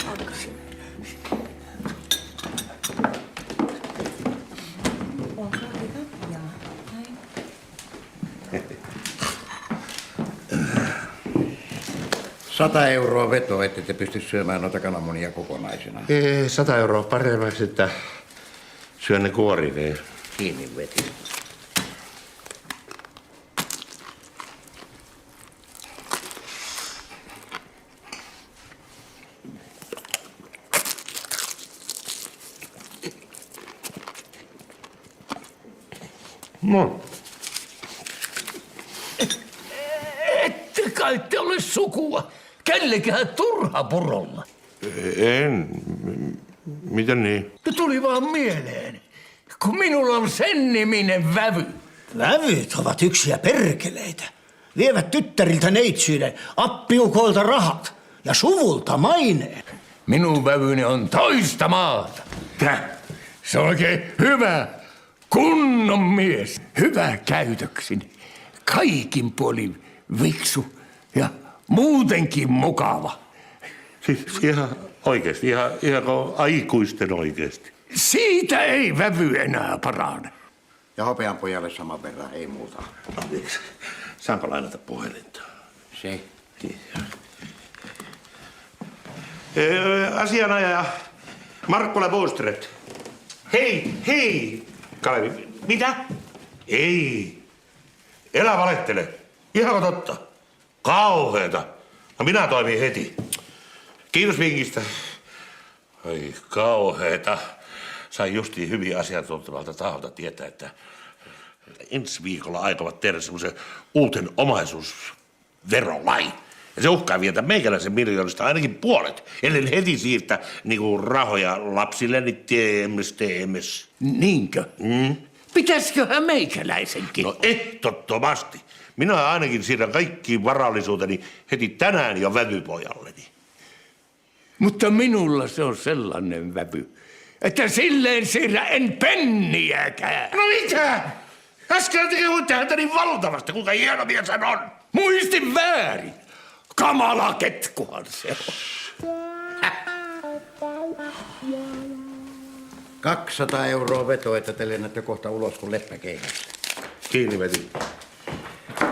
Alkaa. Olkaa hyvä. Ja näin. 100 euroa veto, ette te pysty syömään noita kananmunia kokonaisena. 100 euroa paremmaksi, että syön ne kuorineen. Kiinni veti. No. Ette kai te ole sukua kellekään Turhapurolla. En. Miten niin? Tuli vaan mieleen, kun minulla on sen niminen vävy. Vävyt ovat yksiä perkeleitä. Vievät tyttäriltä neitsyille appiukoilta rahat ja suvulta maineen. Minun vävyni on toista maata. Se on oikein hyvä, kunnon mies. Hyvä käytöksin, kaikin puolin viksu ja muutenkin mukava. Siis ihan oikeesti, ihan kuin aikuisten oikeesti. Siitä ei vävy enää parane. Ja hopean pojalle saman verran, ei muuta. Anteeksi, saanko lainata puhelinta? Se. Asianajaja Markkola Bostret. Hei! Kalevi, mitä? Ei. Elä valehtele. Ihanko totta? Kauheeta. No minä toimin heti. Kiitos vinkistä. Ai kauheeta. Sain justiin hyvin asiantuntevalta taholta tietää, että ensi viikolla aikovat tehdä semmoisen uuden omaisuusverolain. Ja se uhkaa vietä meikäläisen miljoonista ainakin puolet, ellei heti siirtää niinku rahoja lapsille, niin TMS. Niinkö? Pitäisiköhän meikäläisenkin? No ehdottomasti. Minä ainakin siirrän kaikki varallisuuteni heti tänään jo vävypojalleni. Mutta minulla se on sellainen vävy, että silleen siirrä en penniäkään. No mitä? Äsken te kehuitte häntä niin valtavasti, kuinka hieno mies hän on. Muistin väärin. Kamala ketkuhan se on. 200 euroa veto, että te lennätte kohta ulos kuin leppäkeihässä. Kiinni veti.